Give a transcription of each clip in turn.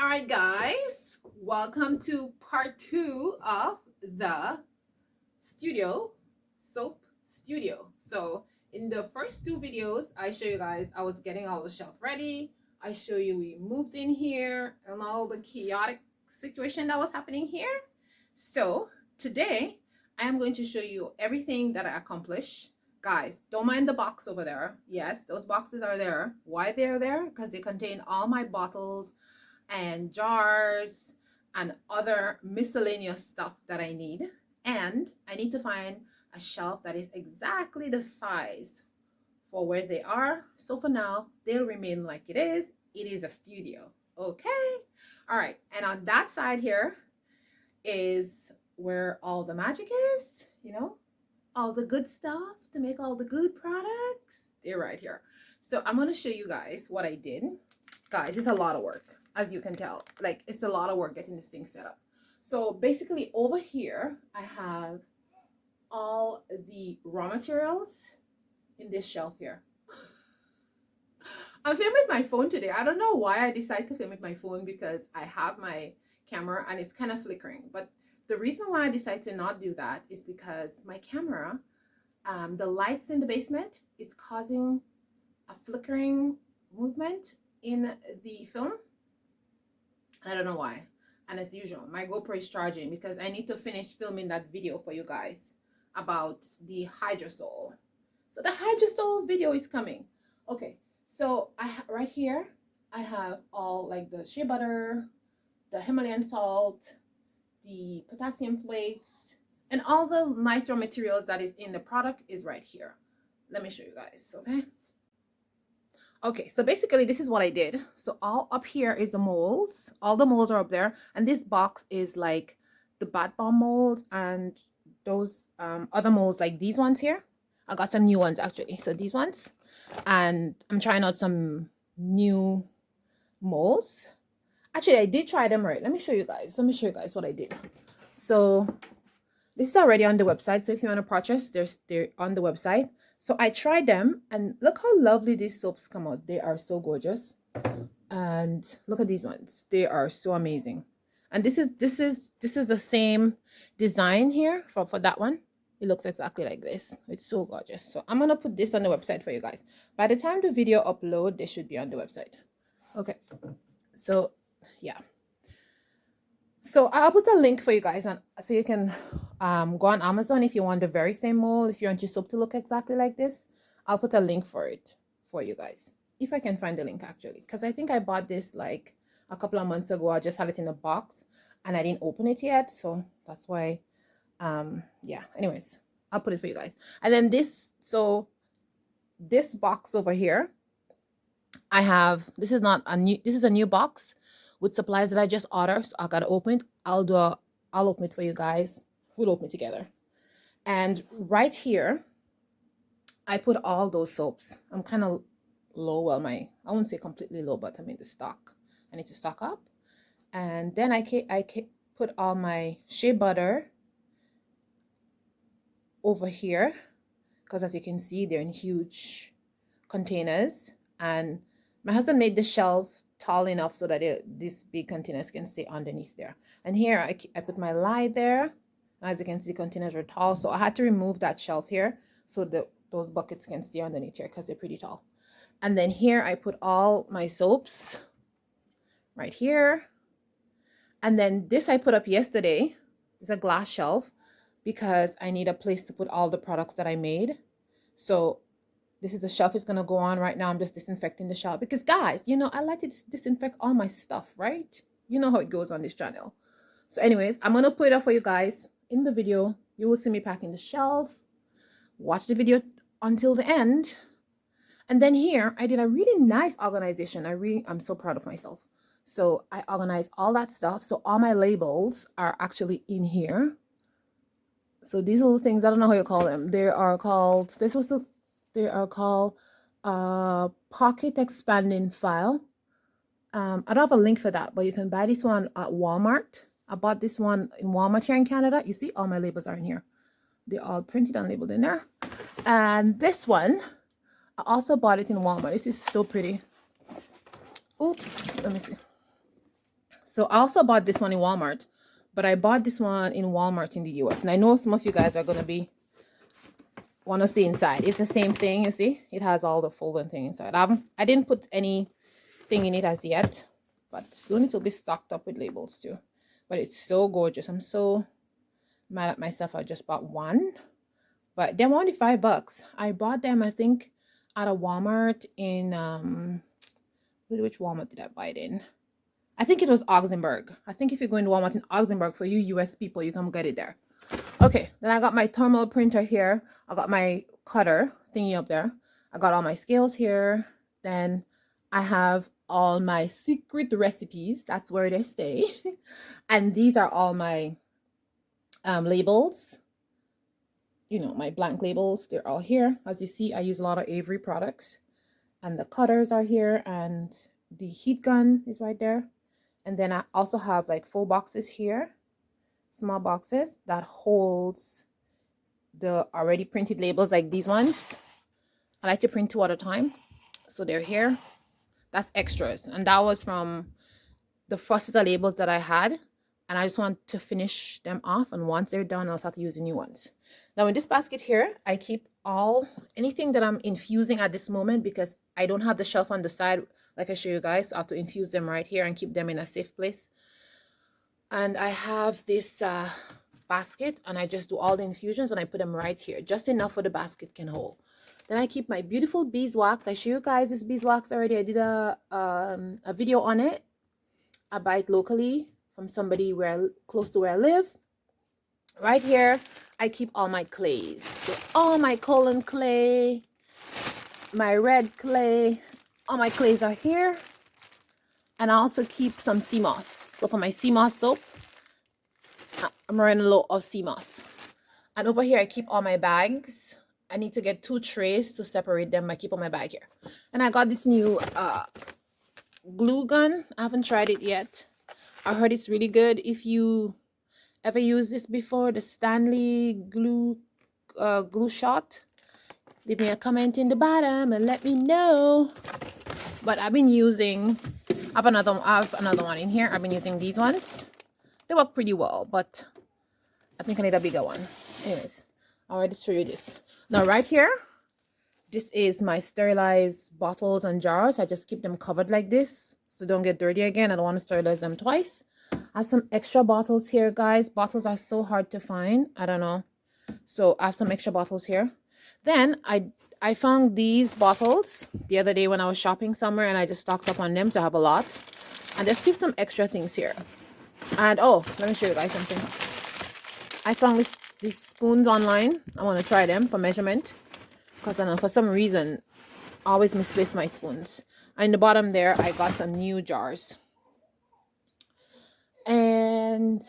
All right, guys, welcome to part two of the studio soap studio. So, in the first two videos, I show you guys I was getting all the shelf ready. I show you we moved in here and all the chaotic situation that was happening here. So, today I am going to show you everything that I accomplished. Guys, don't mind the box over there. Yes, those boxes are there. Why they're there? Because they contain all my bottles and jars and other miscellaneous stuff that I need. And I need to find a shelf that is exactly the size for where they are. So for now, they'll remain like it is. It is a studio. Okay. All right. And on that side here is where all the magic is, all the good stuff to make all the good products. They're right here. So I'm going to show you guys what I did. Guys, it's a lot of work, as you can tell. Like, it's a lot of work getting this thing set up. So basically over here, I have all the raw materials in this shelf here. I'm filming with my phone today. I don't know why I decided to film with my phone, because I have my camera and it's kind of flickering. But the reason why I decided to not do that is because my camera, the lights in the basement, it's causing a flickering movement in the film. I don't know why. And as usual, my GoPro is charging because I need to finish filming that video for you guys about the Hydrosol. So the Hydrosol video is coming. Okay, so right here I have all like the shea butter, the Himalayan salt, the potassium flakes, and all the nice raw materials that is in the product is right here. Let me show you guys, okay? Okay, so basically this is what I did. So all up here is the molds. All the molds are up there. And this box is like the bath bomb molds and those other molds like these ones here. I got some new ones actually. So these ones. And I'm trying out some new molds. Actually, I did try them right. Let me show you guys. Let me show you guys what I did. So this is already on the website. So if you want to purchase, they're on the website. So I tried them and look how lovely these soaps come out. They are so gorgeous. And look at these ones. They are so amazing. And this is the same design here for that one. It looks exactly like this. It's so gorgeous. So I'm gonna put this on the website for you guys. By the time the video upload, they should be on the website. Okay. So yeah. So I'll put a link for you guys, and so you can go on Amazon if you want the very same mold. If you want your soap to look exactly like this, I'll put a link for it for you guys. If I can find the link actually, because I think I bought this like a couple of months ago. I just had it in a box and I didn't open it yet. So that's why, yeah, anyways, I'll put it for you guys. And then this box over here, I have, this is a new box with supplies that I just ordered. So I gotta open it. I'll open it for you guys. We'll open it together. And right here, I put all those soaps. I'm kind of low. Well, I won't say completely low, but I'm in the stock. I need to stock up. And then I put all my shea butter over here, because as you can see, they're in huge containers. And my husband made the shelf tall enough so that these big containers can stay underneath there. And here I put my lye there. As you can see, the containers are tall, so I had to remove that shelf here so that those buckets can stay underneath here because they're pretty tall. And then here I put all my soaps right here. And then this I put up yesterday. It's a glass shelf because I need a place to put all the products that I made. So this is the shelf is going to go on right now. I'm just disinfecting the shelf because, guys, I like to disinfect all my stuff, right? You know how it goes on this channel. So anyways, I'm going to put it up for you guys in the video. You will see me packing the shelf. Watch the video until the end. And then here, I did a really nice organization. I'm so proud of myself. So I organized all that stuff. So all my labels are actually in here. So these little things, I don't know how you call them. They are called pocket expanding file. I don't have a link for that, but you can buy this one at Walmart. I bought this one in Walmart here in Canada. You see all my labels are in here. They're all printed and labeled in there. And this one, I also bought it in Walmart. This is so pretty. Oops, let me see. So I also bought this one in Walmart, but I bought this one in Walmart in the US. And I know some of you guys are gonna be want to see inside. It's the same thing, you see. It has all the folding thing inside. I didn't put anything in it as yet, but soon it will be stocked up with labels too. But it's so gorgeous. I'm so mad at myself. I just bought one, but they're only $5. I bought them, I think, at a Walmart in which Walmart did I buy it in? I think it was Augsburg. I think if you're going to Walmart in Augsburg, for you US people, you can get it there. Okay, then I got my thermal printer here. I got my cutter thingy up there. I got all my scales here. Then I have all my secret recipes. That's where they stay. And these are all my labels. You know, my blank labels. They're all here. As you see, I use a lot of Avery products. And the cutters are here. And the heat gun is right there. And then I also have like 4 boxes here. Small boxes that holds the already printed labels like these ones. I like to print 2 at a time, so they're here. That's extras, and that was from the first set of labels that I had, and I just want to finish them off, and once they're done I'll start to use the new ones. Now in this basket here I keep anything that I'm infusing at this moment, because I don't have the shelf on the side like I show you guys, so I have to infuse them right here and keep them in a safe place. And I have this basket, and I just do all the infusions and I put them right here, just enough for the basket can hold. Then I keep my beautiful beeswax. I show you guys this beeswax already. I did a video on it. I buy it locally from somebody close to where I live. Right here, I keep all my clays. So all my colon clay, my red clay, all my clays are here. And I also keep some sea moss. So for my sea moss soap, I'm running low of sea moss. And over here, I keep all my bags. I need to get 2 trays to separate them. I keep on my bag here. And I got this new glue gun. I haven't tried it yet. I heard it's really good. If you ever used this before, the Stanley glue shot, leave me a comment in the bottom and let me know. But I've been using, I have another one in here. I've been using these ones. They work pretty well, but I think I need a bigger one. Anyways, I'll already show you this. Now right here, this is my sterilized bottles and jars. I just keep them covered like this so don't get dirty again. I don't want to sterilize them twice. I have some extra bottles here, guys. Bottles are so hard to find. I don't know. So I have some extra bottles here. Then I found these bottles the other day when I was shopping somewhere, and I just stocked up on them to have a lot. And just keep some extra things here. And oh, let me show you guys something. I found these spoons online. I want to try them for measurement, because I know for some reason I always misplace my spoons. And in the bottom there, I got some new jars. And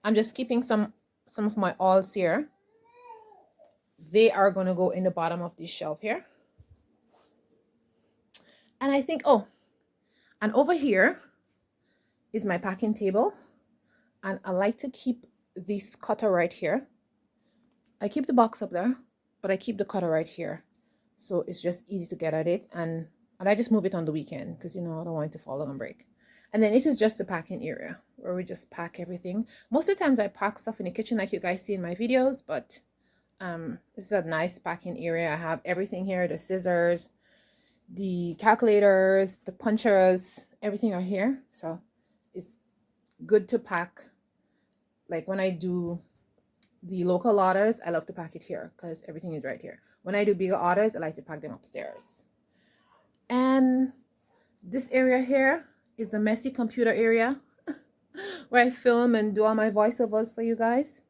I'm just keeping some of my oils here. They are going to go in the bottom of this shelf here. And I think, oh, and over here is my packing table. And I like to keep this cutter right here. I keep the box up there, but I keep the cutter right here. So it's just easy to get at it. And I just move it on the weekend because, you know, I don't want it to fall and break. And then this is just the packing area where we just pack everything. Most of the times I pack stuff in the kitchen like you guys see in my videos, but this is a nice packing area. I have everything here, the scissors, the calculators, the punchers, everything are here. So it's good to pack. Like when I do the local orders, I love to pack it here because everything is right here. When I do bigger orders, I like to pack them upstairs. And this area here is a messy computer area where I film and do all my voiceovers for you guys.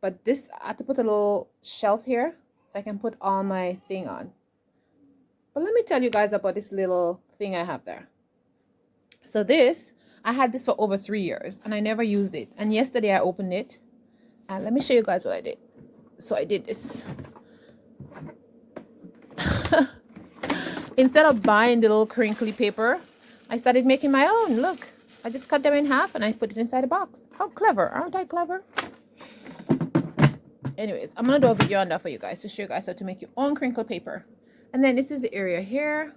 But this, I have to put a little shelf here so I can put all my thing on. But let me tell you guys about this little thing I have there. So this, I had this for over 3 years and I never used it. And yesterday I opened it. And let me show you guys what I did. So I did this. Instead of buying the little crinkly paper, I started making my own. Look, I just cut them in half and I put it inside a box. How clever, aren't I clever? Anyways, I'm going to do a video on that for you guys to show you guys how to make your own crinkle paper. And then this is the area here.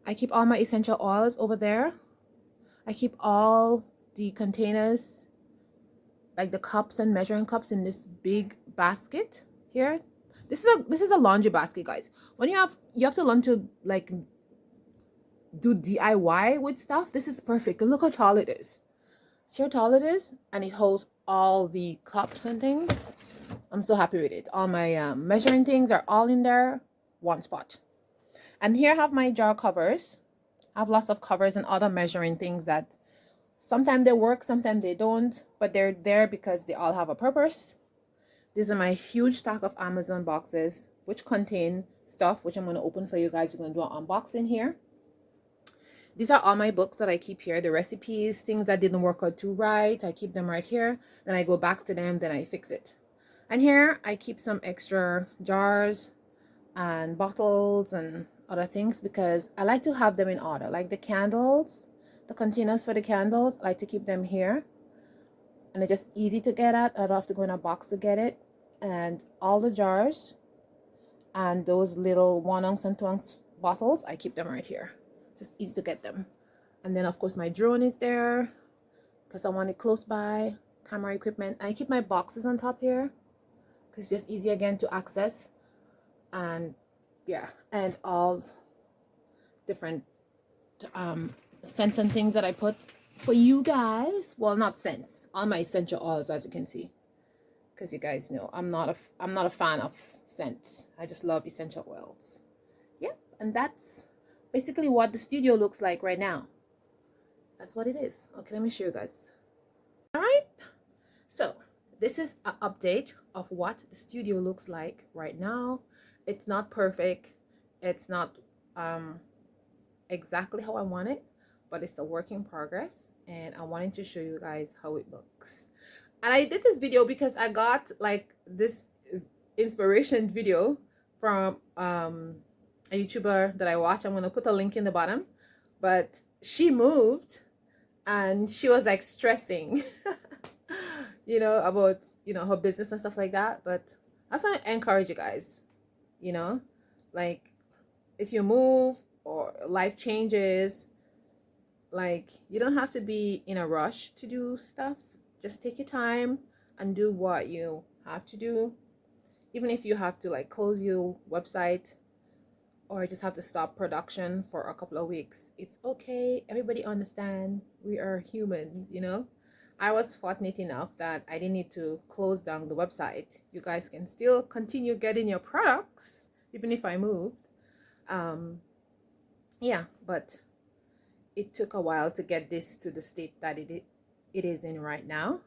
I keep all my essential oils over there. I keep all the containers, like the cups and measuring cups, in this big basket here. This is a laundry basket, guys. When you have to learn to like do DIY with stuff, this is perfect. Look how tall it is. See how tall it is? And it holds all the cups and things. I'm so happy with it. All my measuring things are all in there, one spot. And here I have my jar covers. I have lots of covers and other measuring things that sometimes they work, sometimes they don't, but they're there because they all have a purpose. These are my huge stack of Amazon boxes, which contain stuff, which I'm going to open for you guys. We're going to do an unboxing here. These are all my books that I keep here. The recipes, things that didn't work out too right, I keep them right here. Then I go back to them, then I fix it. And here I keep some extra jars and bottles and other things because I like to have them in order. Like the candles, the containers for the candles, I like to keep them here. And they're just easy to get at. I don't have to go in a box to get it. And all the jars and those little 1 ounce and 2 ounce bottles, I keep them right here. Just easy to get them. And then of course my drone is there because I want it close by. Camera equipment. I keep my boxes on top here because it's just easy again to access. And yeah, and all different scents and things that I put for you guys. Well, not scents, all my essential oils, as you can see, because you guys know I'm not a fan of scents. I just love essential oils. Yep. And that's basically what the studio looks like right now. That's what it is. Okay, let me show you guys. All right, so this is an update of what the studio looks like right now. It's not perfect, it's not exactly how I want it, but it's a work in progress, and I wanted to show you guys how it looks. And I did this video because I got like this inspiration video from a YouTuber that I watch. I'm gonna put a link in the bottom, but she moved and she was like stressing you know, about, you know, her business and stuff like that. But I just want to encourage you guys, you know, like if you move or life changes, like you don't have to be in a rush to do stuff. Just take your time and do what you have to do. Even if you have to like close your website or just have to stop production for a couple of weeks, it's okay. Everybody understand. We are humans, you know. I was fortunate enough that I didn't need to close down the website. You guys can still continue getting your products even if I moved. Yeah, but it took a while to get this to the state that it is in right now,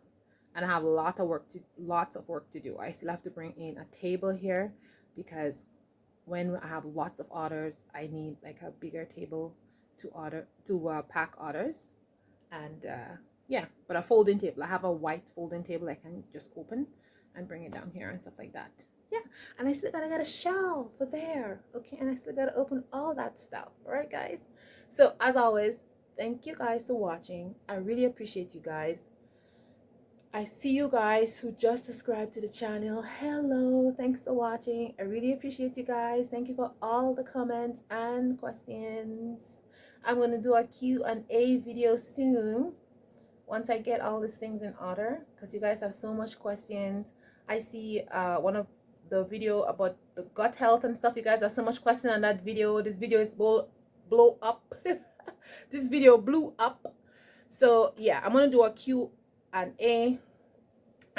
and I have lots of work to do. I still have to bring in a table here because when I have lots of orders, I need like a bigger table to pack orders. And yeah, but a folding table. I have a white folding table I can just open and bring it down here and stuff like that. Yeah, and I still gotta get a shelf for there. Okay, and I still gotta open all that stuff. All right, guys. So as always, thank you guys for watching. I really appreciate you guys. I see you guys who just subscribed to the channel. Hello, thanks for watching. I really appreciate you guys. Thank you for all the comments and questions. I'm going to do a Q&A video soon once I get all these things in order, because you guys have so much questions. I see one of the video about the gut health and stuff. You guys have so much question on that video. This video is blow up. This video blew up. So yeah, I'm going to do a Q&A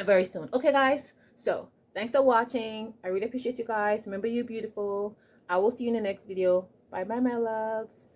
very soon. Okay guys, so thanks for watching. I really appreciate you guys. Remember, you're beautiful. I will see you in the next video. Bye bye, my loves.